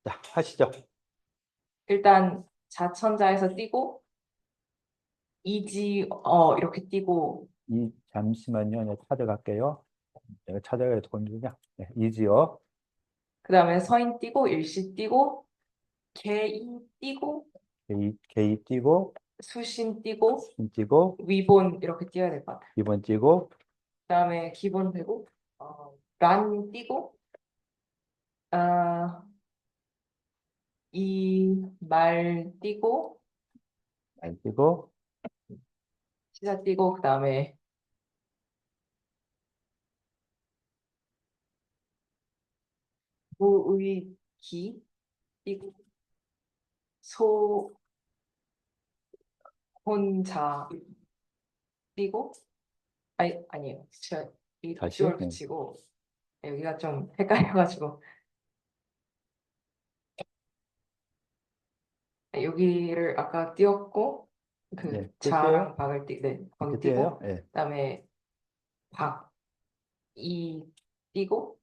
자, 하시죠. 일단 자천자에서 띄고 이렇게 띄고 잠시만요. 내가 찾아갈게요. 내가 찾아가야 돈이냐? 네, 이지요. 그다음에 서인 띄고 일시 띄고 개인 띄고 게이 띄고, 수신 띄고 신 띄고, 위본 이렇게 띄어야 될 것 같아요. 기본 띄고, 그다음에 기본 되고 란 띄고 이 말 띄고 알 띄고, 시자 띄고 그다음에 무의기 띄고 소 혼자 띄고 아니에요. 제가 다시. 이쪽을 네. 붙이고 여기가 좀 헷갈려가지고 여기를 아까 띄웠고 그 네, 끝이에요? 자랑 박을 네, 이렇게 거기 띄어요? 띄고 네. 그다음에 박이 띄고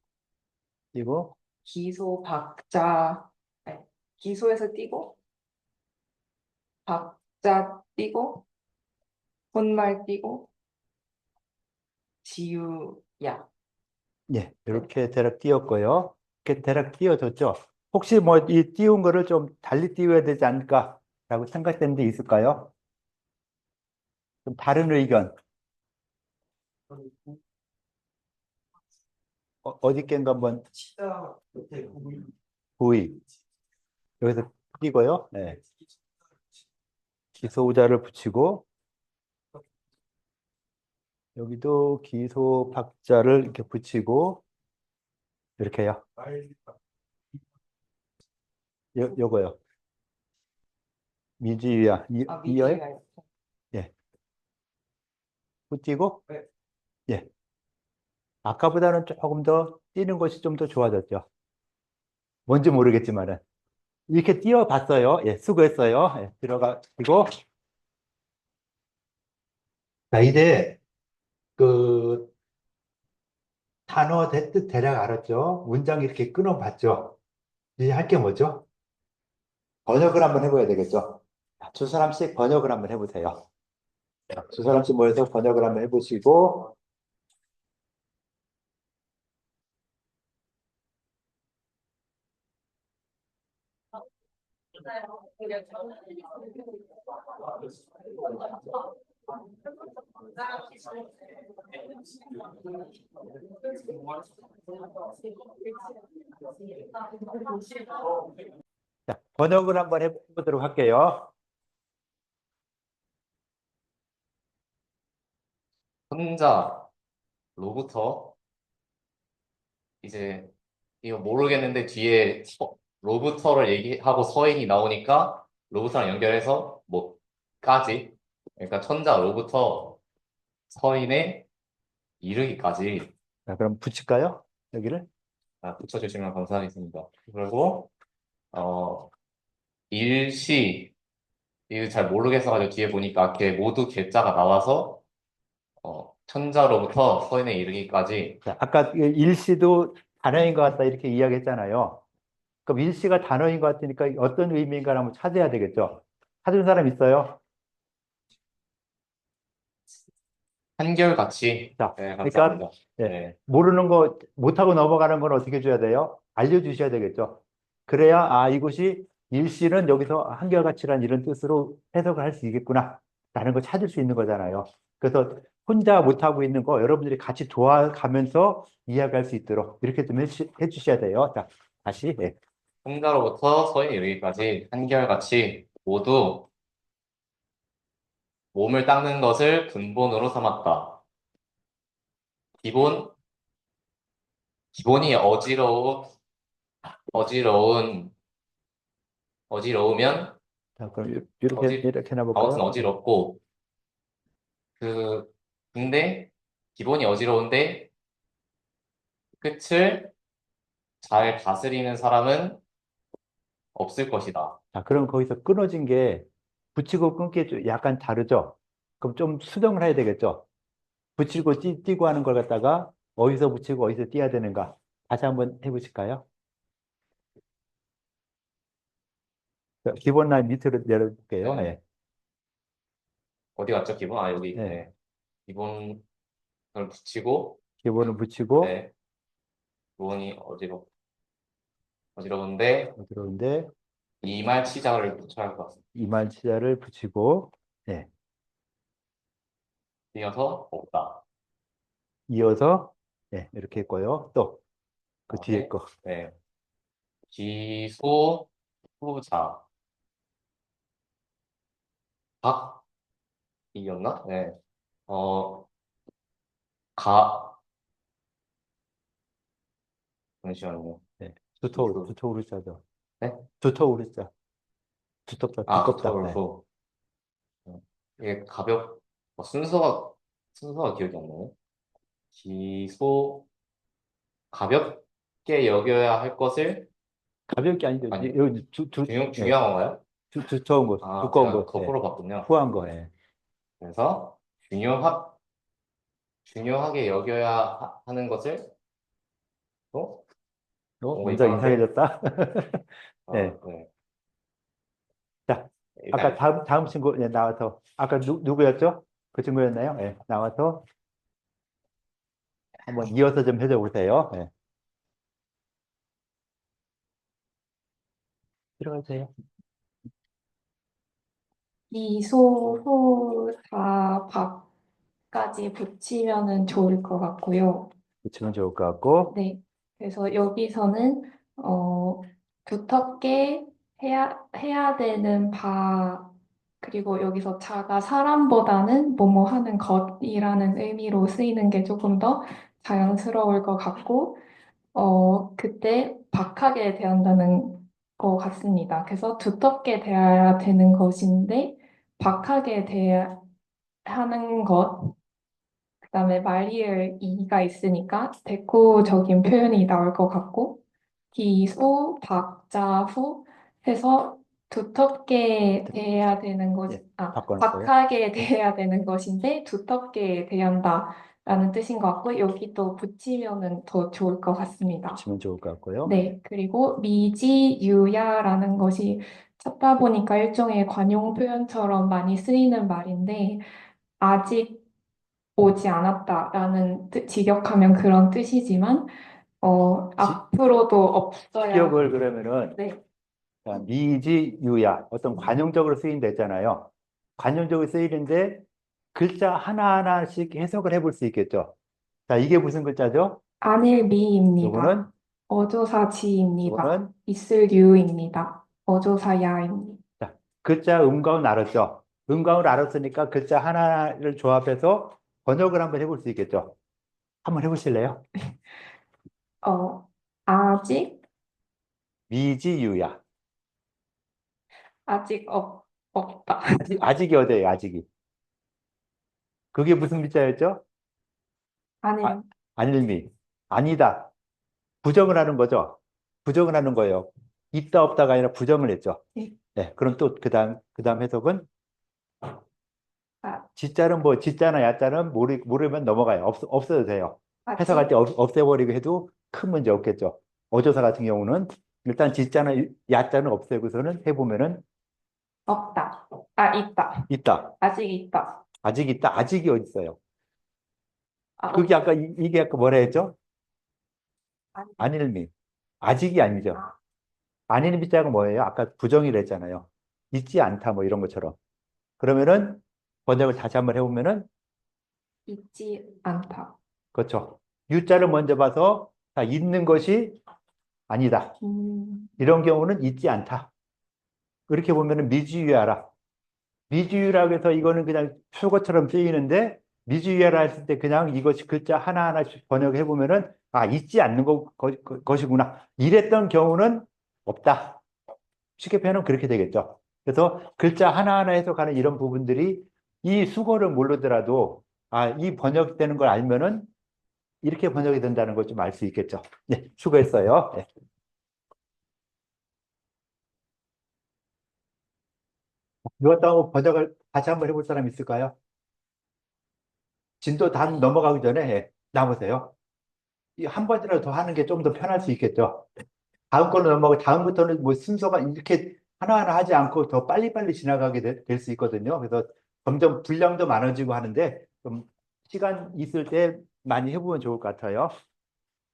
띄고, 기소 박자 아니, 기소에서 띄고 박자 띄고 혼말 띄고 지유야. 예, 이렇게 대략 띄웠고요. 이렇게 대략 띄워졌죠? 혹시 뭐 이 띄운 거를 좀 달리 띄워야 되지 않을까라고 생각되는 데 있을까요? 좀 다른 의견. 어디 깬가 한번 부의. 여기서 띄고요. 네. 기소자를 붙이고, 여기도 기소 박자를 이렇게 붙이고, 이렇게요. 요거요. 미지유야. 이어요? 미지유야. 예. 붙이고, 예. 아까보다는 조금 더 뛰는 것이 좀 더 좋아졌죠. 뭔지 모르겠지만은. 이렇게 띄워봤어요. 예, 수고했어요. 예, 들어가시고. 자, 이제 그 단어 뜻 대략 알았죠? 문장 이렇게 끊어봤죠? 이제 할 게 뭐죠? 번역을 한번 해봐야 되겠죠? 자, 두 사람씩 번역을 한번 해보세요. 자, 두 사람씩 모여서 번역을 한번 해보시고, 자, 번역을 한번 해보도록 할게요. 혼자로부터 이제 이거 모르겠는데 뒤에 로부터를 얘기하고 서인이 나오니까 로부터랑 연결해서 뭐까지 그러니까 천자로부터 서인에 이르기까지 자, 그럼 붙일까요? 여기를? 붙여주시면 감사하겠습니다. 그리고 일시 이거 잘 모르겠어가지고 뒤에 보니까 모두 개자가 나와서 천자로부터 서인에 이르기까지 자, 아까 그 일시도 단어인 것 같다 이렇게 이야기했잖아요. 그럼 일시가 단어인 것 같으니까 어떤 의미인가 한번 찾아야 되겠죠? 찾은 사람 있어요? 한결같이 자, 네, 그러니까 감사합니다. 예, 네. 모르는 거 못하고 넘어가는 건 어떻게 줘야 돼요? 알려주셔야 되겠죠. 그래야 아 이것이 일시는 여기서 한결같이란 이런 뜻으로 해석을 할 수 있겠구나 라는 걸 찾을 수 있는 거잖아요. 그래서 혼자 못하고 있는 거 여러분들이 같이 도와가면서 이해할 수 있도록 이렇게 좀 해주셔야 돼요. 자, 다시 예. 홍자로부터 서인에 이르기까지 한결같이 모두 몸을 닦는 것을 근본으로 삼았다. 기본, 기본이 어지러운, 어지러우면, 자, 그럼 이렇게 어지, 이렇게 아무튼 해볼까요? 예. 어지럽고, 근데, 기본이 어지러운데, 끝을 잘 다스리는 사람은 없을 것이다. 자, 그럼 거기서 끊어진 게 붙이고 끊기 좀 약간 다르죠? 그럼 좀 수정을 해야 되겠죠? 붙이고 띄고 하는 걸 갖다가 어디서 붙이고 어디서 띄어야 되는가? 다시 한번 해보실까요? 자, 기본 라인 밑으로 내려볼게요. 네. 예. 어디 갔죠, 기본? 아, 여기. 네. 네. 기본을 붙이고, 기본을 붙이고, 네. 기본이 어지러운데, 들어오는데, 이말 치자를 붙여야 할 것 같습니다. 이말치자를 붙이고, 예. 이어서 없다. 이어서, 예, 이렇게 했고요. 또, 그 뒤에 다음에, 거. 네. 기소, 후자. 박이었나? 네. 어, 가, 잠시만요. 예. 기소. 두터우르자죠. 네? 두터우르자. 두텁다, 아, 두껍다. 예. 두터울소. 이게 순서가 기억이 안 나네. 기소, 가볍게 여겨야 할 것을, 가볍게 아니죠. 아니, 여기 예. 중요한 건가요? 두터운 거, 아, 두꺼운 제가 거, 예. 거꾸로 봤군요. 후한 거, 예. 그래서, 중요하게 여겨야 하는 것을, 또, 뭔가 문장 이상한데? 이상해졌다. 예. 네. 자, 아까 일단, 다음 친구, 예, 나와서, 아까 누구였죠? 그 친구였나요? 예. 나와서 한번 이어서 좀 해줘 보세요. 예. 들어가세요. 기소, 후, 다, 박까지 붙이면은 좋을 것 같고요. 붙이면 좋을 것 같고, 네. 그래서 여기서는, 어, 두텁게 해야 되는 바, 그리고 여기서 자가 사람보다는 뭐뭐 하는 것이라는 의미로 쓰이는 게 조금 더 자연스러울 것 같고, 그때 박하게 대한다는 것 같습니다. 그래서 두텁게 대해야 되는 것인데, 박하게 대해야 하는 것, 그다음에 말이을 이가 있으니까 대꾸적인 표현이 나올 것 같고, 기소, 박자, 후 해서 두텁게 대해야 되는 예. 바꿔놨어요. 박하게 대해야 되는 것인데 두텁게 대한다라는 뜻인 것 같고, 여기 또 붙이면은 더 좋을 것 같습니다. 붙이면 좋을 것 같고요. 네, 그리고 미지유야라는 것이 찾다 보니까 일종의 관용 표현처럼 많이 쓰이는 말인데, 아직 오지 않았다라는 직역하면 그런 뜻이지만, 앞으로도 없어야. 기억을 그러면은, 네, 자, 미지유야, 어떤 관용적으로 쓰인다 했잖아요. 관용적으로 쓰이는데, 글자 하나하나씩 해석을 해볼 수 있겠죠. 자, 이게 무슨 글자죠? 안일미입니다. 요거는, 어조사지입니다. 요거는, 있을유입니다. 어조사야입니다. 자, 글자 음가운 알았죠? 음가운 알았으니까 글자 하나를 조합해서 번역을 한번 해볼 수 있겠죠. 한번 해보실래요? 어, 아직, 미지유야. 아직 없다. 아직이 어디예요, 아직이? 그게 무슨 글자였죠? 아, 아닐, 아닐미. 아니다. 부정을 하는 거죠. 부정을 하는 거예요. 있다 없다가 아니라 부정을 했죠. 네. 네. 그럼 또 그다음 해석은 아, 지자는 뭐 지자나 야자는 모르면 넘어가요. 없어도 돼요. 해석할 아직 때 없애버리고 해도 큰 문제 없겠죠. 어조사 같은 경우는 일단 지자나 야자는 없애고서는 해보면은 없다. 있다. 있다. 아직 있다. 아직 있다. 아직이 어디 있어요? 없, 그게 아까 이게 아까 뭐라 했죠? 아니, 안일미. 아직이 아니죠. 아, 안일미 자가 뭐예요? 아까 부정이라 했잖아요. 있지 않다 뭐 이런 것처럼. 그러면은 번역을 다시 한번 해보면은 있지 않다. 그렇죠. 유자를 먼저 봐서 다 있는 것이 아니다. 이런 경우는 있지 않다. 그렇게 보면은 미지유야라. 미지유라고 해서 이거는 그냥 수거처럼 쓰이는데 미지유야라 했을 때 그냥 이것이 글자 하나하나씩 번역해 보면은 있지 않는 것이구나. 이랬던 경우는 없다. 쉽게 표현하면 그렇게 되겠죠. 그래서 글자 하나하나 해석하는 이런 부분들이 이 수거를 모르더라도 이 번역되는 걸 알면은 이렇게 번역이 된다는 걸 좀 알 수 있겠죠. 네, 수고했어요. 네. 이것도 번역을 다시 한번 해볼 사람 있을까요? 진도 다 넘어가기 전에 나보세요. 이 한 번이라도 더 하는 게 좀 더 편할 수 있겠죠. 다음 거는 넘어가고 다음부터는 뭐 순서가 이렇게 하나하나 하지 않고 더 빨리빨리 지나가게 될 수 있거든요. 그래서 점점 분량도 많아지고 하는데 좀 시간 있을 때 많이 해보면 좋을 것 같아요.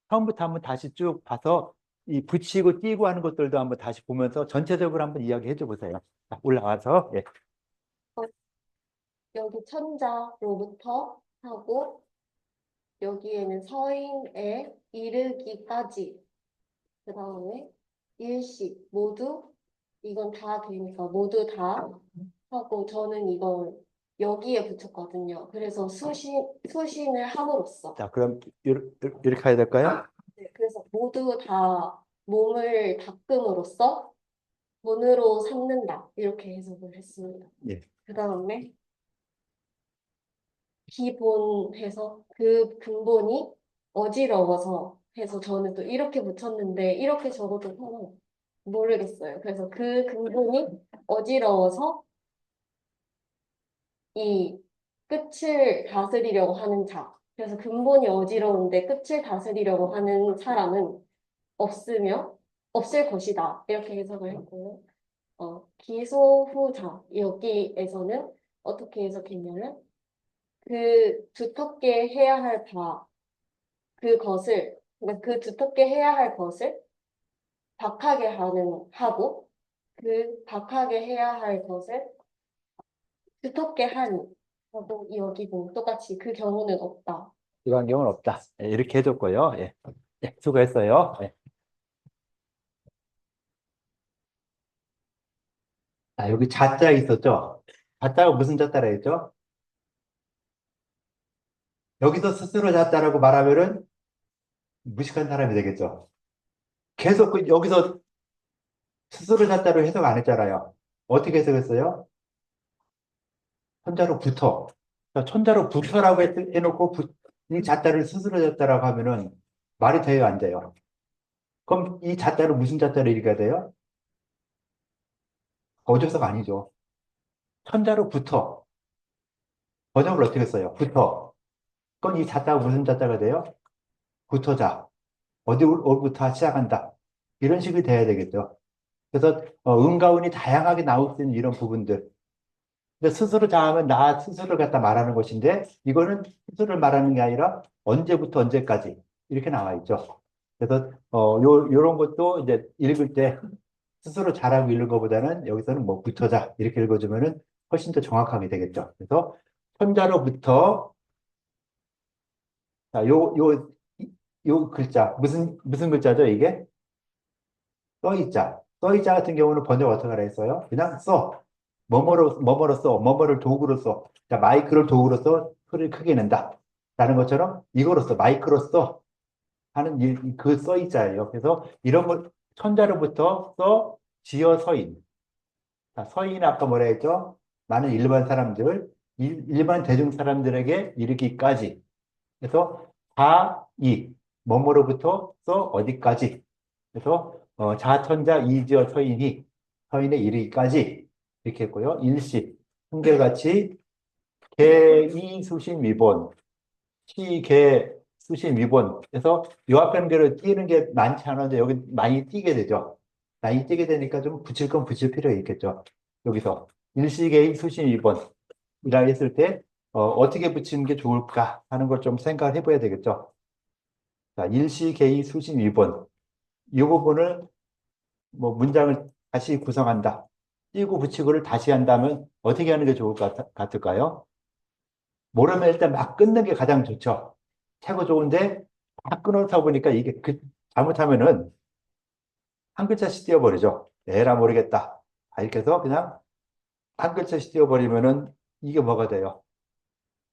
처음부터 한번 다시 쭉 봐서 이 붙이고 띄고 하는 것들도 한번 다시 보면서 전체적으로 한번 이야기해 줘 보세요. 자, 올라와서 예. 여기 천자로부터 하고 여기에는 서인에 이르기까지 그 다음에 일시 모두 이건 다 되니까 모두 다 하고 저는 이걸 여기에 붙였거든요. 그래서 수신을 함으로써 자, 그럼 이렇게 해야 될까요? 네, 그래서 모두 다 몸을 닦음으로써 돈으로 삼는다 이렇게 해석을 했습니다. 예. 그 다음에 기본해서 그 근본이 어지러워서 해서 저는 또 이렇게 붙였는데 이렇게 적어도 저는 모르겠어요. 그래서 그 근본이 어지러워서 이 끝을 다스리려고 하는 자. 그래서 근본이 어지러운데 끝을 다스리려고 하는 사람은 없으며 없을 것이다. 이렇게 해석을 했고요. 기소후자 여기에서는 어떻게 해석했냐면 그 두텁게 해야 할 그것을 그러니까 그 두텁게 해야 할 것을 박하게 하고 그 박하게 해야 할 것을 두텁게 하니 하고 여기 뭐 똑같이 그 경우는 없다. 이런 경우는 없다. 예, 이렇게 해줬고요. 예. 예, 수고했어요. 예. 아, 여기 자자 있었죠? 자자가 무슨 자자라 했죠? 여기서 스스로 자자라고 말하면은 무식한 사람이 되겠죠. 계속 여기서 스스로 자자로 해석 안 했잖아요. 어떻게 해석했어요? 천자로 붙어. 그러니까 천자로 붙어라고 해놓고 이 자자를 스스로 자자라고 하면은 말이 돼요, 안 돼요? 그럼 이 자자를 무슨 자자로 읽어야 돼요? 어조석 아니죠. 천자로 붙어. 번역을 어떻게 써요? 붙어. 그럼 이 자자가 무슨 자자가 돼요? 붙어자. 어디부터 시작한다. 이런 식이 돼야 되겠죠. 그래서 음가운이 다양하게 나올 수 있는 이런 부분들. 근데 스스로 자하면 나 스스로를 갖다 말하는 것인데 이거는 스스로를 말하는 게 아니라 언제부터 언제까지 이렇게 나와 있죠. 그래서 요런 것도 이제 읽을 때 스스로 자라고 읽는 것보다는 여기서는 뭐 붙어자 이렇게 읽어주면은 훨씬 더 정확하게 되겠죠. 그래서 천자로부터 자, 요 글자 무슨 글자죠 이게? 써이자. 써이자 같은 경우는 번역 어떻게 하라 했어요? 그냥 써. 뭐뭐로 써. 뭐뭐를 도구로 써. 자, 마이크를 도구로 써. 소리를 크게 낸다. 라는 것처럼 이거로 써. 마이크로 써. 하는 그 써이자예요. 그래서 이런 걸 천자로부터 써, 지어 서인. 자, 서인 아까 뭐라 했죠? 많은 일반 사람들, 일반 대중 사람들에게 이르기까지. 그래서 뭐뭐로부터 써 어디까지. 그래서 자천자 이지어 서인이 서인에 이르기까지 이렇게 했고요. 일시 한결같이 개이 수신 위본 시개 수신 위본 그래서 요 앞에는 대로 띄는 게 많지 않은데 여기 많이 띄게 되죠. 많이 띄게 되니까 좀 붙일 건 붙일 필요가 있겠죠. 여기서 일시개의 수신 위본이라 했을 때 어떻게 붙이는 게 좋을까 하는 걸 좀 생각을 해봐야 되겠죠. 자, 일시개의 수신 위본 이 부분을 뭐 문장을 다시 구성한다. 띄고 붙이고를 다시 한다면 어떻게 하는 게 좋을 것 같을까요? 모르면 일단 막 끊는 게 가장 좋죠. 최고 좋은데 막 끊어서 보니까 이게 잘못하면은 한 글자씩 띄워버리죠. 에라 모르겠다. 이렇게 해서 그냥 한 글자씩 띄워버리면은 이게 뭐가 돼요?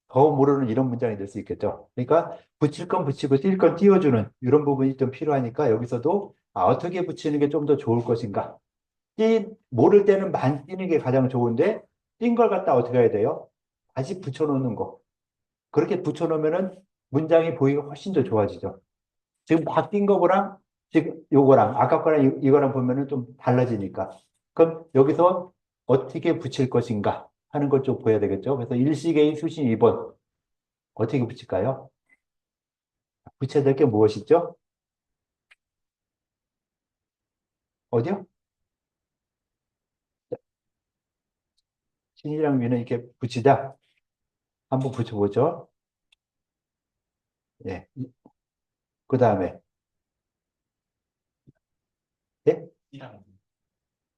더 모르는 이런 문장이 될 수 있겠죠. 그러니까 붙일 건 붙이고 띄울 건 띄워주는 이런 부분이 좀 필요하니까 여기서도 어떻게 붙이는 게 좀 더 좋을 것인가. 모를 때는 많이 띄는 게 가장 좋은데 띈 걸 갖다 어떻게 해야 돼요? 다시 붙여놓는 거. 그렇게 붙여놓으면은 문장이 보기가 훨씬 더 좋아지죠. 지금 바뀐 거랑 지금 요거랑 아까 거랑 이거랑 보면은 좀 달라지니까. 그럼 여기서 어떻게 붙일 것인가 하는 걸 좀 보여야 되겠죠. 그래서 일시개의 수신 2번 어떻게 붙일까요? 붙여야 될 게 무엇이죠? 어디요? 신이랑 위는 이렇게 붙이자. 한번 붙여보죠. 예. 그 다음에, 예? 이랑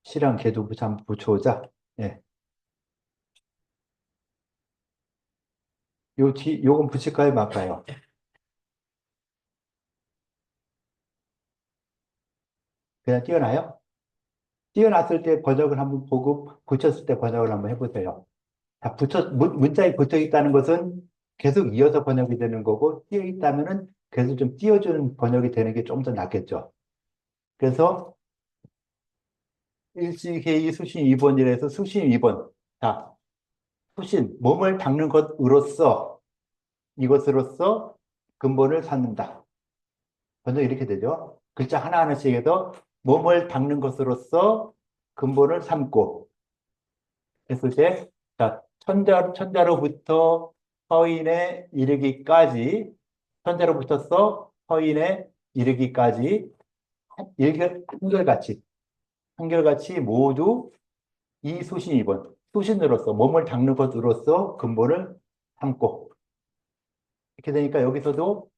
시랑 개도 한번 붙여보자. 예. 요건 붙일까요, 말까요? 그냥 띄어놔요? 띄어놨을 때 번역을 한번 보고, 붙였을 때 번역을 한번 해보세요. 자, 문자에 붙어 있다는 것은 계속 이어서 번역이 되는 거고, 띄어 있다면은 계속 좀 띄워주는 번역이 되는 게 좀 더 낫겠죠. 그래서 일시회의 수신 2번이라서 수신 2번. 자, 수신, 몸을 닦는 것으로써, 이것으로써 근본을 찾는다. 번역 이렇게 되죠. 글자 하나하나씩 해서 몸을 닦는 것으로써 근본을 삼고 했을 때, 자, 천자로부터 서인에 이르기까지, 천자로부터 서인에 이르기까지, 한결같이, 한결같이 모두 이 수신 2번, 수신으로서, 몸을 닦는 것으로서 근본을 삼고, 이렇게 되니까 여기서도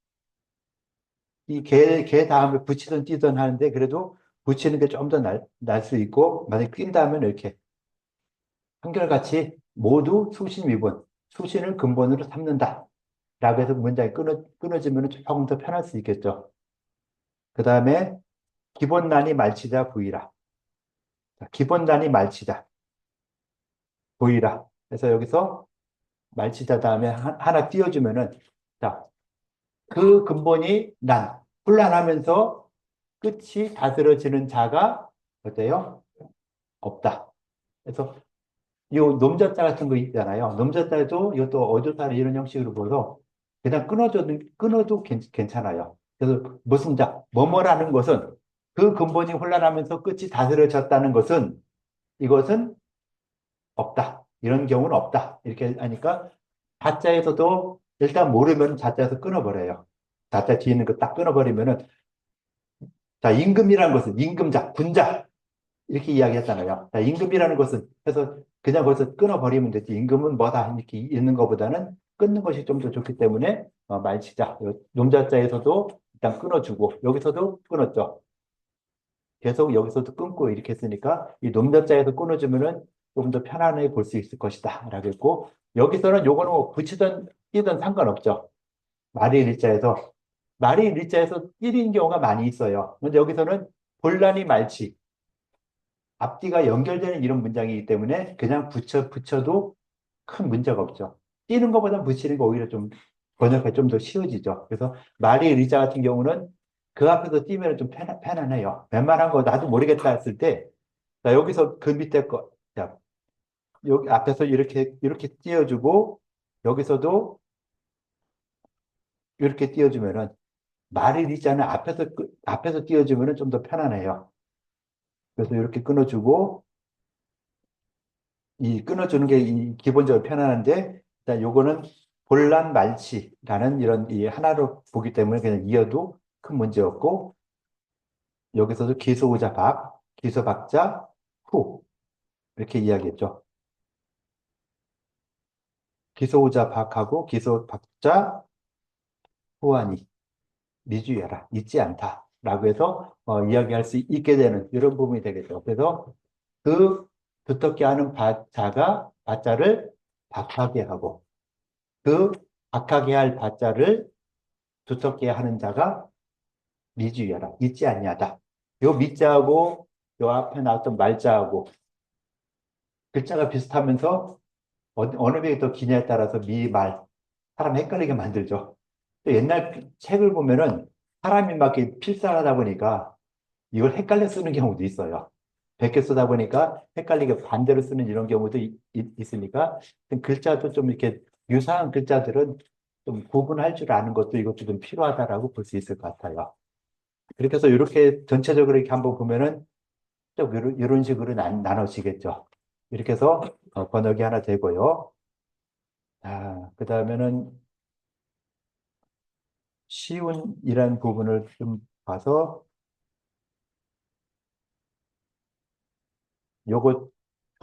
이 개 다음에 붙이든 띄든 하는데, 그래도 붙이는 게 좀 더 날 수 있고, 만약에 낀다면 이렇게 한결같이 모두 수신 위본, 수신을 근본으로 삼는다. 라고 해서 문장이 끊어지면 조금 더 편할 수 있겠죠. 그 다음에 기본난이 말치자 부이라. 자, 기본난이 말치자 부이라. 그래서 여기서 말치자 다음에 하나 띄워주면은, 자, 그 근본이 난, 혼란하면서 끝이 다스려지는 자가 어때요? 없다. 그래서 이 놈자자 같은 거 있잖아요. 놈자자도 이것도 어조사를 이런 형식으로 보서 그냥 끊어도 괜찮아요. 그래서 무슨 자, 뭐뭐라는 것은 그 근본이 혼란하면서 끝이 다스려졌다는 것은 이것은 없다. 이런 경우는 없다. 이렇게 하니까 자자에서도 일단 모르면 자자에서 끊어버려요. 자자 뒤에 있는 거 딱 끊어버리면은 자, 임금이라는 것은 임금자, 군자 이렇게 이야기했잖아요. 자, 임금이라는 것은 그래서 그냥 거기서 끊어버리면 되지. 임금은 뭐다 이렇게 있는 것보다는 끊는 것이 좀 더 좋기 때문에 말치자. nom자자에서도 일단 끊어주고 여기서도 끊었죠. 계속 여기서도 끊고 이렇게 했으니까 이 nom자자에서 끊어주면은 좀 더 편안하게 볼 수 있을 것이다 라고 했고 여기서는 요거는 뭐 붙이든 띄든 상관없죠. 말이 일자에서 말이 일자에서 띄린 경우가 많이 있어요. 근데 여기서는 본란이 말치 앞뒤가 연결되는 이런 문장이기 때문에 그냥 붙여도 큰 문제가 없죠. 띄는 것보다 붙이는 거 오히려 좀 번역이 좀 더 쉬워지죠. 그래서 말이 의자 같은 경우는 그 앞에서 띄면 좀 편안해요. 웬만한 거 나도 모르겠다 했을 때, 자, 여기서 그 밑에 거, 자, 여기 앞에서 이렇게 띄워주고, 여기서도 이렇게 띄워주면은 말이 의자는 앞에서 띄워주면은 좀 더 편안해요. 그래서 이렇게 끊어주고, 이 끊어주는 게 이 기본적으로 편안한데, 자, 요거는 본란 말치라는 이런 이 하나로 보기 때문에 그냥 이어도 큰 문제 없고, 여기서도 기소우자 기소박자 후 이렇게 이야기했죠. 기소우자 박하고 기소박자 후하니 미주야라 잊지 않다라고 해서 이야기할 수 있게 되는 이런 부분이 되겠죠. 그래서 그 두텁게 하는 자가 바자를 박하게 하고 그 박하게 할 바자를 두텁게 하는 자가 미주야라 잊지 않냐다. 요 미자하고 요 앞에 나왔던 말자하고 글자가 비슷하면서 어느 게 더 기냐에 따라서 미, 말 사람 헷갈리게 만들죠. 또 옛날 책을 보면은 사람이 막 이렇게 필사하다 보니까 이걸 헷갈려 쓰는 경우도 있어요. 100개 쓰다 보니까 헷갈리게 반대로 쓰는 이런 경우도 있으니까 글자도 좀 이렇게 유사한 글자들은 좀 구분할 줄 아는 것도 이것도 좀 필요하다라고 볼 수 있을 것 같아요. 그렇게 해서 이렇게 전체적으로 이렇게 한번 보면은 좀 이런 식으로 나눠지겠죠. 이렇게 해서 번역이 하나 되고요. 그 다음에는 쉬운이란 부분을 좀 봐서 요거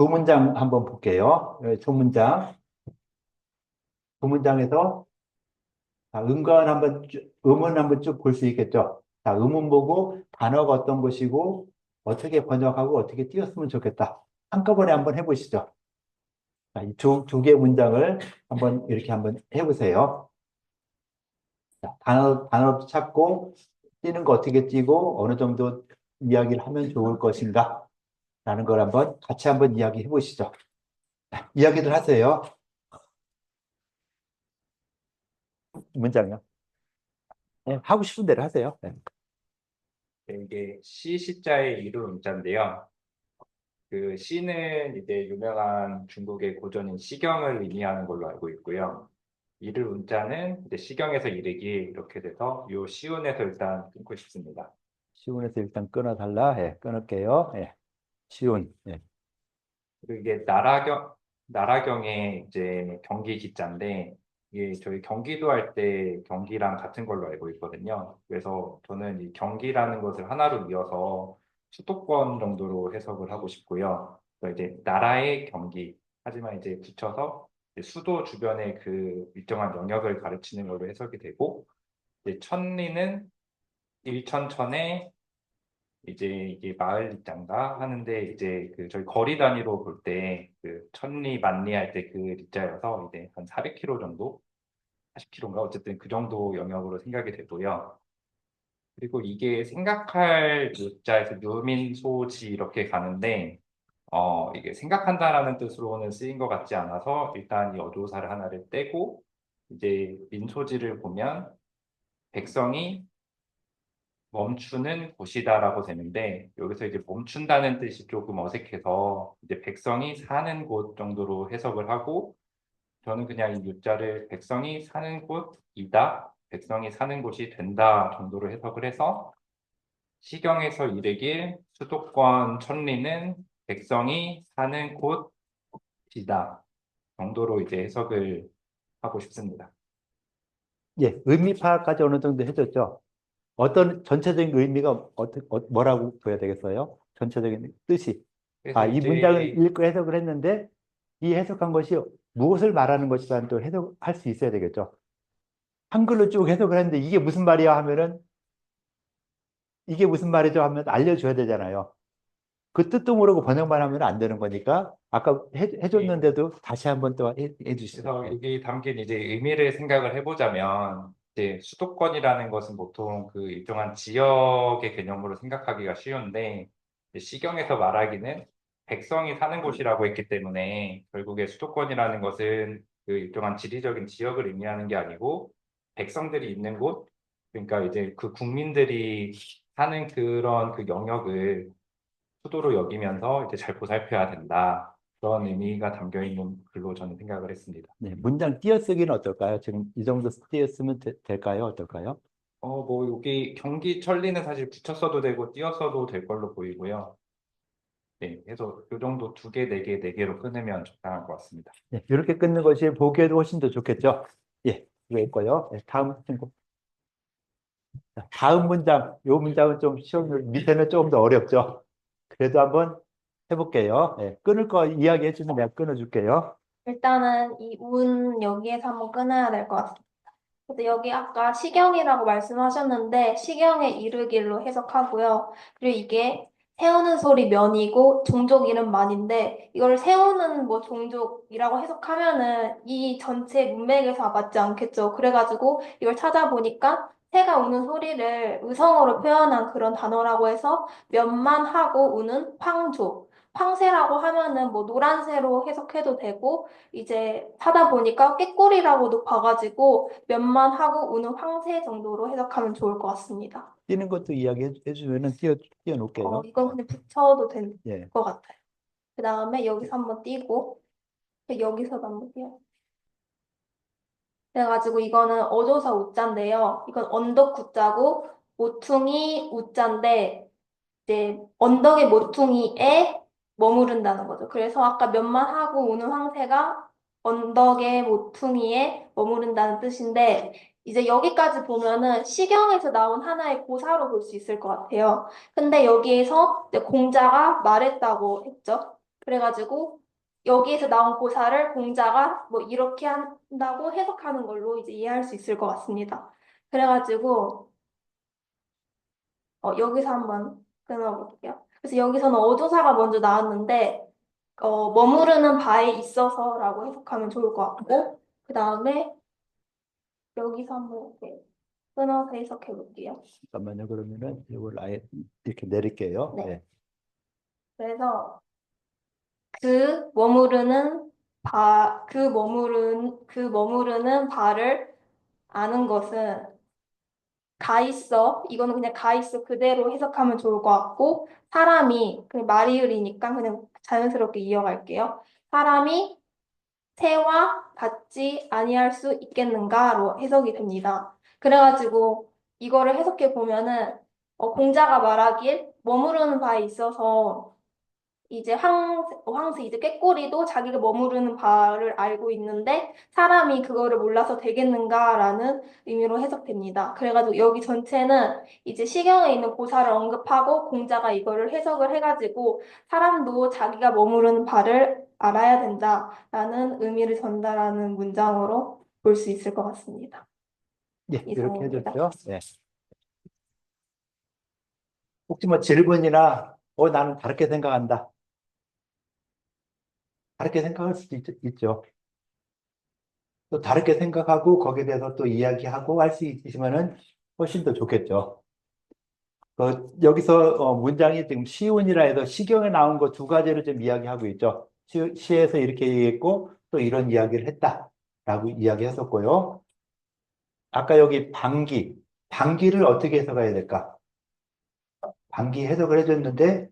두 문장 한번 볼게요. 두 문장. 두 문장에서 자, 음원 한번 쭉 볼 수 있겠죠? 자, 음원 보고 단어가 어떤 것이고 어떻게 번역하고 어떻게 띄웠으면 좋겠다. 한꺼번에 한번 해보시죠. 자, 이 두 개의 문장을 한번 이렇게 한번 해보세요. 자, 단어 찾고 띄는 거 어떻게 띄고 어느 정도 이야기를 하면 좋을 것인가? 라는 걸 한번 같이 한번 이야기해 보시죠. 이야기들 하세요. 문장요. 네, 하고 싶은 대로 하세요. 네. 이게 시자의 이름 문자인데요. 그 시는 이제 유명한 중국의 고전인 시경을 의미하는 걸로 알고 있고요. 이를 문자는 이제 시경에서 이르기 이렇게 돼서 요 시운에서 일단 끊고 싶습니다. 시운에서 일단 끊어달라. 예, 끊을게요. 예, 시운. 예. 그리고 이게 나라경의 이제 경기 기자인데 이게 저희 경기도 할 때 경기랑 같은 걸로 알고 있거든요. 그래서 저는 이 경기라는 것을 하나로 이어서 수도권 정도로 해석을 하고 싶고요. 그래서 이제 나라의 경기 하지만 이제 붙여서 이제 수도 주변의 그 일정한 영역을 가르치는 걸로 해석이 되고 이제 천리는 일천천의 이제 이게 마을 리자인가 하는데 이제 그 저희 거리 단위로 볼 때 그 천리 만리 할 때 그 리자여서 이제 한 400km 정도 40km인가 어쨌든 그 정도 영역으로 생각이 되고요. 그리고 이게 생각할 요자에서 묘민소지 이렇게 가는데 이게 생각한다라는 뜻으로는 쓰인 것 같지 않아서 일단 이 어조사를 하나를 떼고 이제 민소지를 보면 백성이 멈추는 곳이다라고 되는데 여기서 이제 멈춘다는 뜻이 조금 어색해서 이제 백성이 사는 곳 정도로 해석을 하고 저는 그냥 이 유자를 백성이 사는 곳이다, 백성이 사는 곳이 된다 정도로 해석을 해서 시경에서 이르길 수도권 천리는 백성이 사는 곳이다 정도로 이제 해석을 하고 싶습니다. 예, 의미 파악까지 어느 정도 해줬죠. 어떤 전체적인 의미가 뭐라고 보여야 되겠어요? 전체적인 뜻이. 그래서 아, 이 문장을 이제 읽고 해석을 했는데 이 해석한 것이 무엇을 말하는 것이라는 또 해석할 수 있어야 되겠죠. 한글로 쭉 해석을 했는데 이게 무슨 말이야 하면은 이게 무슨 말이죠 하면 알려줘야 되잖아요. 그 뜻도 모르고 번역만 하면 안 되는 거니까 아까 해줬는데도 다시 한번 또 해주시죠. 그래서 예. 여기 담긴 이제 의미를 생각을 해보자면 이제 수도권이라는 것은 보통 그 일정한 지역의 개념으로 생각하기가 쉬운데 이제 시경에서 말하기는 백성이 사는 곳이라고 했기 때문에 결국에 수도권이라는 것은 그 일정한 지리적인 지역을 의미하는 게 아니고 백성들이 있는 곳 그러니까 이제 그 국민들이 사는 그런 그 영역을 수도로 여기면서 이제 잘 보살펴야 된다. 그런 의미가 담겨 있는 글로 저는 생각을 했습니다. 네, 문장 띄어쓰기는 어떨까요? 지금 이 정도 띄었으면 될까요? 어떨까요? 뭐 여기 경기 천리는 사실 붙여 써도 되고 띄어 써도 될 걸로 보이고요. 네, 그래서 이 정도 두 개, 네 개, 네 개로 끊으면 적당할 것 같습니다. 네, 이렇게 끊는 것이 보기에도 훨씬 더 좋겠죠? 예, 이거 있고요. 네, 다음 친구. 자, 다음 문장. 이 문장은 좀 시험 밑에는 조금 더 어렵죠? 그래도 한번 해볼게요. 네, 끊을 거 이야기해 주면 내가 끊어줄게요. 일단은 이 운 여기에서 한번 끊어야 될 것 같습니다. 그래서 여기 아까 시경이라고 말씀하셨는데 시경의 이르길로 해석하고요. 그리고 이게 세우는 소리 면이고 종족 이름 만인데 이걸 세우는 뭐 종족이라고 해석하면은 이 전체 문맥에서 맞지 않겠죠. 그래가지고 이걸 찾아보니까 새가 우는 소리를 의성어로 표현한 그런 단어라고 해서 면만 하고 우는 팡조. 팡새라고 하면은 뭐 노란새로 해석해도 되고 이제 하다 보니까 꾀꼬리라고도 봐가지고 몇만 하고 우는 황새 정도로 해석하면 좋을 것 같습니다. 뛰는 것도 이야기해 주면은 띄워놓을게요. 이건 그냥 붙여도 될 예. 것 같아요. 그 다음에 여기서 한번 띄고 여기서도 한번 띄요. 그래가지고 이거는 어조사 우자인데요. 이건 언덕 구자고 모퉁이 우자인데 이제 언덕의 모퉁이에 머무른다는 거죠. 그래서 아까 몇만 하고 우는 황새가 언덕의 모퉁이에 머무른다는 뜻인데 이제 여기까지 보면은 시경에서 나온 하나의 고사로 볼 수 있을 것 같아요. 근데 여기에서 이제 공자가 말했다고 했죠. 그래가지고 여기에서 나온 고사를 공자가 뭐 이렇게 한다고 해석하는 걸로 이제 이해할 수 있을 것 같습니다. 그래가지고 여기서 한번 끊어볼게요. 그래서 여기서는 어조사가 먼저 나왔는데 머무르는 바에 있어서라고 해석하면 좋을 것 같고 그 다음에 여기서 한번 끊어서 해석해 볼게요. 잠깐만요. 그러면은 이걸 아예 이렇게 내릴게요. 네. 네. 그래서 그 머무르는 바를 아는 것은 가 있어. 이거는 그냥 가 있어 그대로 해석하면 좋을 것 같고 사람이 그냥 말이을이니까 그냥 자연스럽게 이어갈게요. 사람이 새와 같지 아니할 수 있겠는가로 해석이 됩니다. 그래가지고 이거를 해석해 보면은 공자가 말하길 머무르는 바에 있어서 이제 황새 이제 꾀꼬리도 자기가 머무르는 바를 알고 있는데 사람이 그거를 몰라서 되겠는가라는 의미로 해석됩니다. 그래가지고 여기 전체는 이제 시경에 있는 고사를 언급하고 공자가 이거를 해석을 해가지고 사람도 자기가 머무르는 바를 알아야 된다라는 의미를 전달하는 문장으로 볼 수 있을 것 같습니다. 예, 이렇게 이상입니다. 해줬죠. 네. 혹시 뭐 질문이나 나는 다르게 생각한다. 다르게 생각할 수도 있죠. 또 다르게 생각하고 거기에 대해서 또 이야기하고 할 수 있으면은 훨씬 더 좋겠죠. 여기서 문장이 지금 시운이라 해서 시경에 나온 거 두 가지를 좀 이야기하고 있죠. 시에서 이렇게 얘기했고 또 이런 이야기를 했다라고 이야기했었고요. 아까 여기 방기를 어떻게 해석해야 될까? 방기 해석을 해줬는데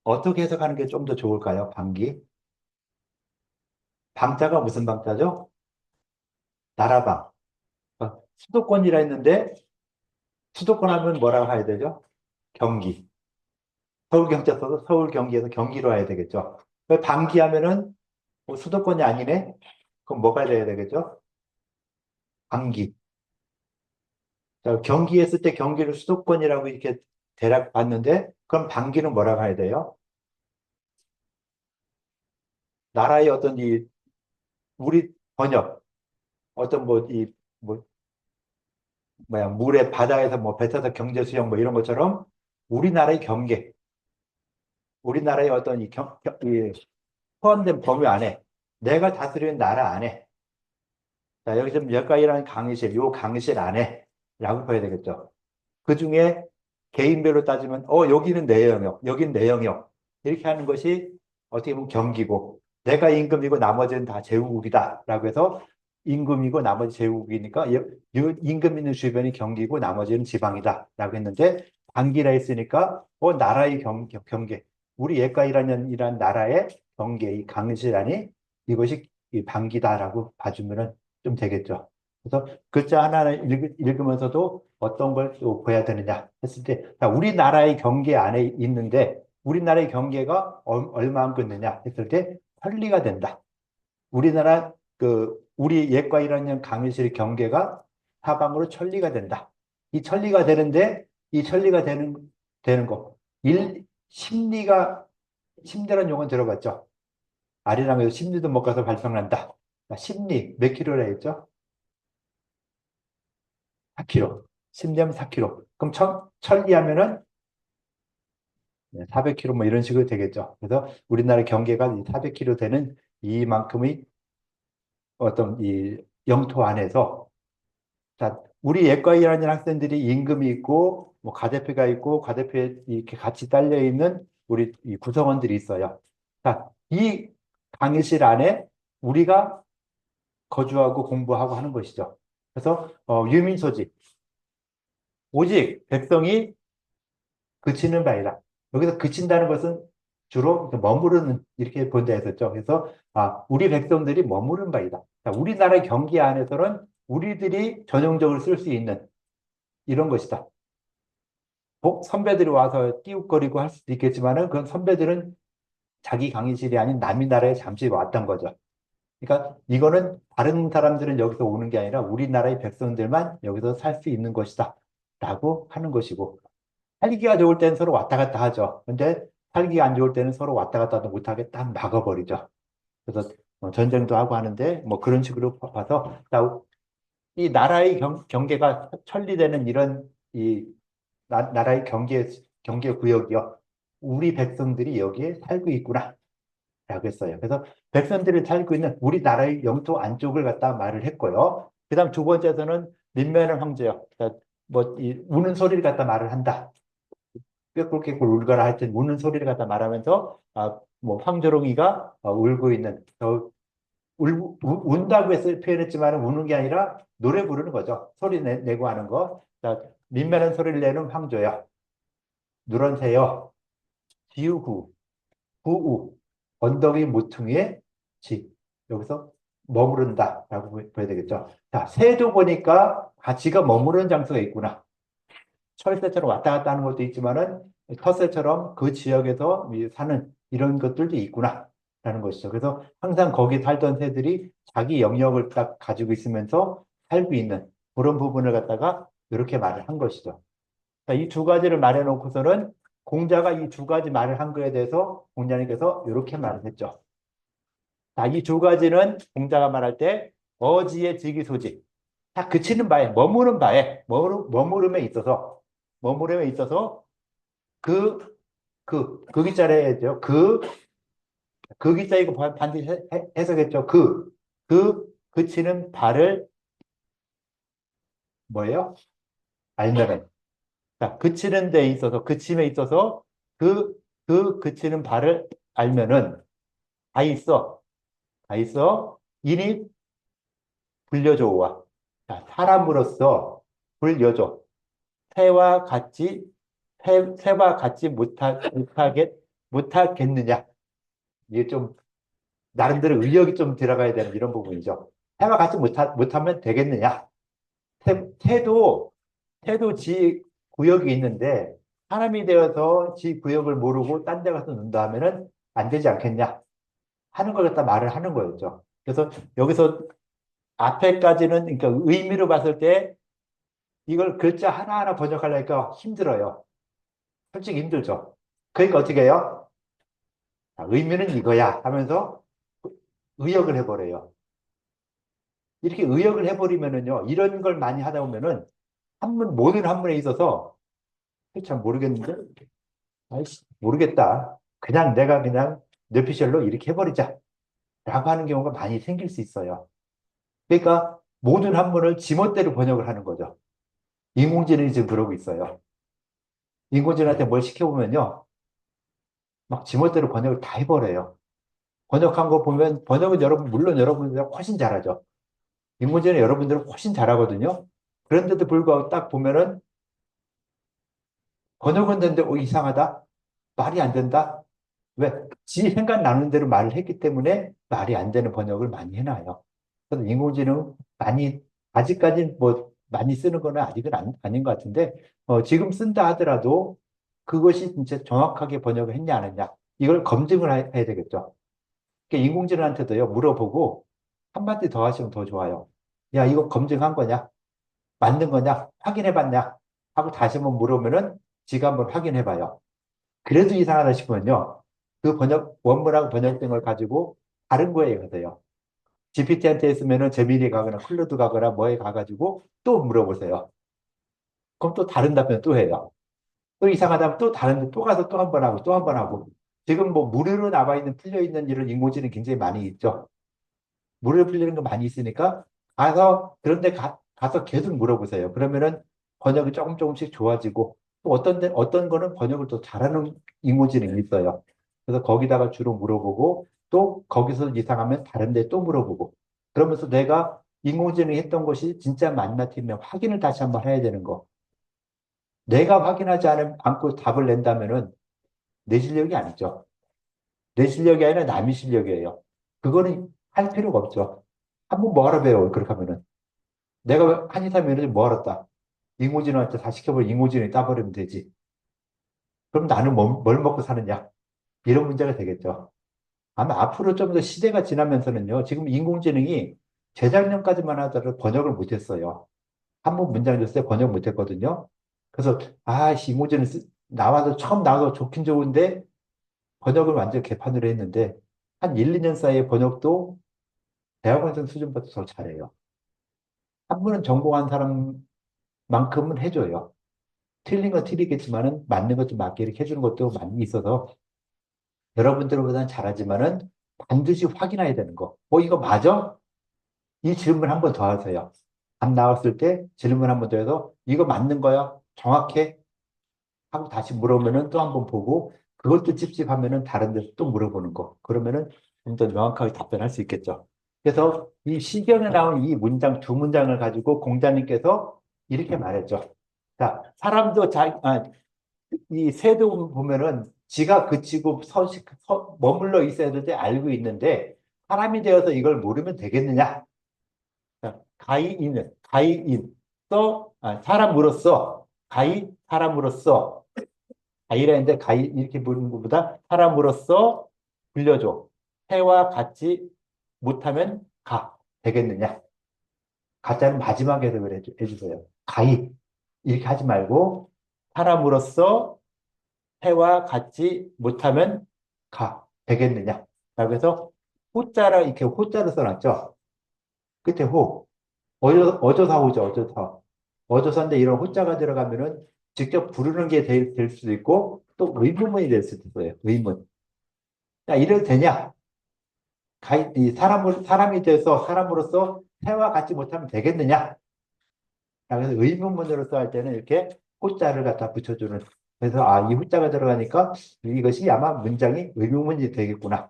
어떻게 해석하는 게 좀 더 좋을까요? 방기. 방자가 무슨 방자죠? 나라방. 수도권이라 했는데 수도권 하면 뭐라고 해야 되죠? 경기. 서울 경제 써서 서울 경기에서 경기로 해야 되겠죠. 방기하면은 수도권이 아니네? 그럼 뭐가 돼야 되겠죠? 방기. 자, 경기 했을 때 경기를 수도권이라고 이렇게 대략 봤는데 그럼 방기는 뭐라고 해야 돼요? 나라의 어떤 우리 번역 어떤 뭐 물에 바다에서 뭐 배 타서 경제 수영 뭐 이런 것처럼 우리나라의 경계, 우리나라의 어떤 이 포함된 범위 안에 내가 다스리는 나라 안에 자, 여기 지금 여기까지라는 강의실, 요 강의실 안에 라고 봐야 되겠죠. 그 중에 개인별로 따지면 여기는 내 영역, 여기는 내 영역 이렇게 하는 것이 어떻게 보면 경기고 내가 임금이고 나머지는 다 제후국이다 라고 해서 임금이고 나머지 제후국이니까 임금 있는 주변이 경기고 나머지는 지방이다 라고 했는데 반기라 했으니까 나라의 경계 우리 예가이라는 나라의 경계 이 강의실 안이 이것이 이 반기다라고 봐주면은 좀 되겠죠. 그래서 글자 하나를 읽으면서도 어떤 걸 또 봐야 되느냐 했을 때, 자, 우리나라의 경계 안에 있는데, 우리나라의 경계가 얼마만큼 되냐 했을 때, 천리가 된다. 우리 옛과 1학년 강의실 경계가 사방으로 천리가 된다. 이 천리가 되는데, 이 천리가 되는 거. 심리라는 용어는 들어봤죠? 아리랑에서 심리도 못 가서 발병난다. 심리, 몇 킬로라 했죠? 4kg. 심리하면 4kg. 그럼 천리하면은 400kg 뭐 이런 식으로 되겠죠. 그래서 우리나라 경계가 400kg 되는 이만큼의 어떤 이 영토 안에서 자, 우리 예과 1학년 학생들이 임금이 있고 뭐 과대표가 있고 과대표에 이렇게 같이 딸려 있는 우리 이 구성원들이 있어요. 자, 이 강의실 안에 우리가 거주하고 공부하고 하는 것이죠. 그래서 유민소지 오직 백성이 그치는 바이다. 여기서 그친다는 것은 주로 머무르는 이렇게 본다 했었죠. 그래서 우리 백성들이 머무른 바이다. 자, 우리나라의 경기 안에서는 우리들이 전용적으로 쓸 수 있는 이런 것이다. 선배들이 와서 띄웃거리고 할 수도 있겠지만은 그건 선배들은 자기 강의실이 아닌 남의 나라에 잠시 왔던 거죠. 그러니까 이거는 다른 사람들은 여기서 오는 게 아니라 우리나라의 백성들만 여기서 살 수 있는 것이다. 라고 하는 것이고 살기가 좋을 땐 서로 왔다 갔다 하죠. 근데 살기가 안 좋을 때는 서로 왔다 갔다 못하게 딱 막아버리죠. 그래서 전쟁도 하고 하는데 뭐 그런 식으로 봐서 이 나라의 경계가 천리되는 이런 이 나라의 경계 구역이요. 우리 백성들이 여기에 살고 있구나. 라고 했어요. 그래서 백성들이 살고 있는 우리나라의 영토 안쪽을 갖다 말을 했고요. 그 다음 두 번째에서는 민면은 황제요. 그러니까 뭐이 우는 소리를 갖다 말을 한다. 꾀꿀꾀꿀 울거라 할 때 우는 소리를 갖다 말하면서 뭐 황조롱이가 울고 있는 운다고 해서 표현했지만 우는 게 아니라 노래 부르는 거죠. 소리 내고 하는 거. 자, 민면은 소리를 내는 황조요. 누런새요. 지우후. 후우. 언덕 위 모퉁이에 지. 여기서 머무른다라고 보여야 되겠죠. 자, 새도 보니까 지가 머무르는 장소가 있구나. 철새처럼 왔다 갔다 하는 것도 있지만은 텃새처럼 그 지역에서 사는 이런 것들도 있구나. 라는 것이죠. 그래서 항상 거기 살던 새들이 자기 영역을 딱 가지고 있으면서 살고 있는 그런 부분을 갖다가 이렇게 말을 한 것이죠. 이 두 가지를 말해 놓고서는 공자가 이 두 가지 말을 한 거에 대해서 공자님께서 이렇게 말을 했죠. 자, 이 두 가지는 공자가 말할 때 어지의 직이소지. 다 그치는 바에, 머무는 바에, 머무름에 있어서 그 기자래야죠. 그 기자 이거 반드시 해석했죠. 그치는 바를 뭐예요? 알면은. 자, 그치는 데 있어서, 그침에 있어서 그치는 바를 알면은 다 있어. 이니 불려줘와. 자, 사람으로서 불려줘. 새와 같이 못하겠느냐. 이게 좀, 나름대로 의욕이 좀 들어가야 되는 이런 부분이죠. 새와 같이 못하면 되겠느냐. 새도 지 구역이 있는데, 사람이 되어서 지 구역을 모르고 딴 데 가서 논다 하면은 안 되지 않겠냐. 하는 걸 갖다 말을 하는 거였죠. 그래서 여기서 앞에까지는, 그러니까 의미로 봤을 때 이걸 글자 하나하나 번역하려니까 힘들어요. 솔직히 힘들죠. 그러니까 어떻게 해요? 의미는 이거야 하면서 의역을 해버려요. 이렇게 의역을 해버리면은요, 이런 걸 많이 하다 보면은 모든 한문에 있어서 참 모르겠는데, 아이씨, 모르겠다. 내가 그냥 뇌피셜로 이렇게 해버리자. 라고 하는 경우가 많이 생길 수 있어요. 그러니까 모든 한문을 지멋대로 번역을 하는 거죠. 인공지능이 지금 그러고 있어요. 인공지능한테 뭘 시켜보면요, 막 지멋대로 번역을 다 해버려요. 번역한 거 보면, 번역은 물론 여러분들이 훨씬 잘하죠. 인공지능 여러분들은 훨씬 잘하거든요. 그런데도 불구하고 딱 보면은, 번역은 되는데, 이상하다? 말이 안 된다? 왜? 지 생각 나는 대로 말을 했기 때문에 말이 안 되는 번역을 많이 해놔요. 그래서 인공지능 아직까지는 뭐, 많이 쓰는 거는 아직은 아닌 것 같은데, 지금 쓴다 하더라도 그것이 진짜 정확하게 번역을 했냐, 안 했냐. 이걸 검증을 해야 되겠죠. 그러니까 인공지능한테도요, 물어보고 한마디 더 하시면 더 좋아요. 야, 이거 검증한 거냐? 맞는 거냐? 확인해 봤냐? 하고 다시 한번 물어보면은 지가 한번 확인해 봐요. 그래도 이상하다 싶으면요, 원문하고 번역된 걸 가지고 다른 거에 가세요. GPT한테 했으면은 제미니 가거나 클로드 가거나 뭐에 가가지고 또 물어보세요. 그럼 또 다른 답변 또 해요. 또 이상하다면 또 다른데 또 가서 또 한 번 하고 또 한 번 하고. 지금 뭐 무료로 풀려 있는 이런 인공지능 굉장히 많이 있죠. 무료로 풀리는 거 많이 있으니까 그런데 가서 계속 물어보세요. 그러면은 번역이 조금씩 좋아지고 또 어떤 거는 번역을 또 잘하는 인공지능이 있어요. 그래서 거기다가 주로 물어보고 또 거기서 이상하면 다른 데 또 물어보고 그러면서 내가 인공지능이 했던 것이 진짜 맞나 틀리면 확인을 다시 한번 해야 되는 거. 내가 확인하지 않고 답을 낸다면은 내 실력이 아니죠. 내 실력이 아니라 남의 실력이에요. 그거는 할 필요가 없죠. 한번 뭐하러 배워, 그렇게 하면은. 내가 한의사 면허증 뭐하러 인공지능한테 다 시켜버리면 인공지능이 따버리면 되지. 그럼 나는 뭘 먹고 사느냐? 이런 문제가 되겠죠. 아마 앞으로 좀 더 시대가 지나면서는요, 지금 인공지능이 재작년까지만 하더라도 번역을 못했어요. 한번 문장 줬을 때 번역 못했거든요. 그래서, 인공지능 처음 나와서 좋긴 좋은데, 번역을 완전 개판으로 했는데 한 1, 2년 사이에 번역도 대학원생 수준보다 더 잘해요. 한문은 전공한 사람만큼은 해줘요. 틀린 건 틀리겠지만은 맞는 것 좀 맞게 이렇게 해주는 것도 많이 있어서 여러분들보다는 잘하지만은 반드시 확인해야 되는 거. 이거 맞아? 이 질문 한 번 더 하세요. 답 나왔을 때 질문 한 번 더 해서 이거 맞는 거야? 정확해? 하고 다시 물어보면은 또 한 번 보고 그것도 찝찝하면은 다른 데서 또 물어보는 거. 그러면은 좀 더 명확하게 답변할 수 있겠죠. 그래서 이 시경에 나온 이 문장 두 문장을 가지고 공자님께서 이렇게 말했죠. 자, 사람도 이 새도 보면은 지가 그치고 머물러 있어야 될 때 알고 있는데 사람이 되어서 이걸 모르면 되겠느냐? 자, 사람으로서, 사람으로서, 가이라는데 가이 이렇게 부르는 것보다 사람으로서 불려줘. 해와 같이 못하면 되겠느냐? 가짜는 마지막에 해석을 해주세요. 이렇게 하지 말고 사람으로서 해와 같이 못하면 되겠느냐? 라고 해서 호자를 이렇게 호자를 써놨죠. 끝에 어조사호죠, 어조사. 어조사인데 이런 호자가 들어가면은 직접 부르는 게 될 수도 있고 또 의문문이 될 수도 있어요. 의문. 야, 이래도 되냐? 사람이 돼서 사람으로서 해와 같이 못하면 되겠느냐? 라고 해서 의문문으로 써야 할 때는 이렇게 호자를 갖다 붙여주는. 그래서 이 호자가 들어가니까 이것이 아마 문장이 의문문이 되겠구나.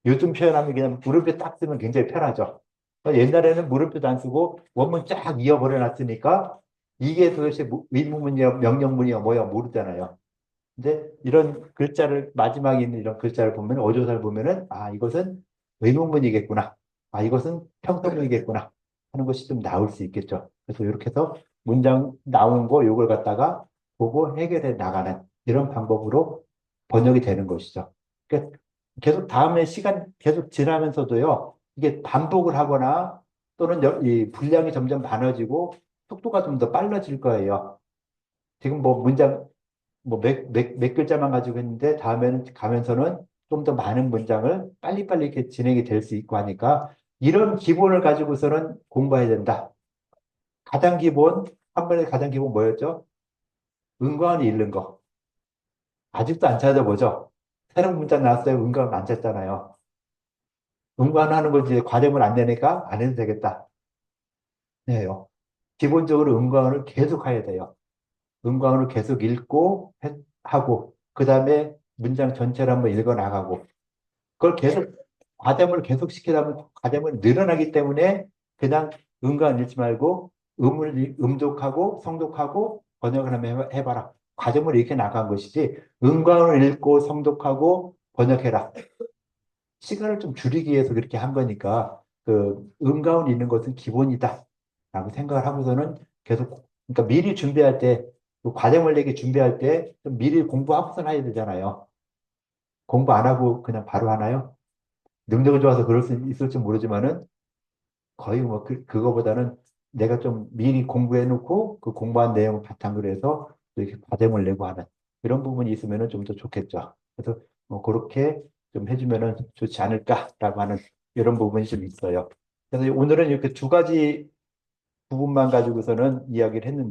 요즘 표현하면 그냥 물음표 딱 쓰면 굉장히 편하죠. 옛날에는 물음표도 안 쓰고 원문 쫙 이어버려 놨으니까 이게 도대체 의문문이야 명령문이야 뭐야 모르잖아요. 근데 이런 글자를 마지막에 있는 이런 글자를 보면 어조사를 보면은 이것은 의문문이겠구나. 이것은 평서문이겠구나 하는 것이 좀 나올 수 있겠죠. 그래서 이렇게 해서 문장 나온 거 요걸 갖다가 보고 해결해 나가는 이런 방법으로 번역이 되는 것이죠. 그러니까 계속 다음에 시간 계속 지나면서도요. 이게 반복을 하거나 또는 이 분량이 점점 많아지고 속도가 좀 더 빨라질 거예요. 지금 뭐 문장 몇 글자만 가지고 있는데 다음에는 가면서는 좀 더 많은 문장을 빨리빨리 이렇게 진행이 될 수 있고 하니까 이런 기본을 가지고서는 공부해야 된다. 한번에 가장 기본 뭐였죠? 은과언이 읽는 거. 아직도 안 찾아보죠? 새로운 문장 나왔어요. 은과언 안 찾잖아요. 은과언 하는 거 이제 과제물 안 내니까 안 해도 되겠다. 네요. 기본적으로 은과언을 계속 해야 돼요. 은과언을 계속 읽고 하고 그 다음에 문장 전체를 한번 읽어 나가고 그걸 계속 과제물을 계속 시키다 보면 과제물이 늘어나기 때문에 그냥 은과언 읽지 말고 음독하고 성독하고 번역을 한번 해봐라. 과제물이 이렇게 나간 것이지 은과언을 읽고 성독하고 번역해라. 시간을 좀 줄이기 위해서 그렇게 한 거니까 그 은과언 읽는 것은 기본이다 라고 생각을 하고서는 계속 그러니까 미리 준비할 때 그 과제물 내기 준비할 때 좀 미리 공부하고선 해야 되잖아요. 공부 안 하고 그냥 바로 하나요? 능력이 좋아서 그럴 수 있을지 모르지만은 거의 뭐 그거보다는 내가 좀 미리 공부해 놓고 그 공부한 내용을 바탕으로 해서 이렇게 과제물 내고 하는 이런 부분이 있으면은 좀 더 좋겠죠. 그래서 뭐 그렇게 좀 해주면은 좋지 않을까라고 하는 이런 부분이 좀 있어요. 그래서 오늘은 이렇게 두 가지 부분만 가지고서는 이야기를 했는데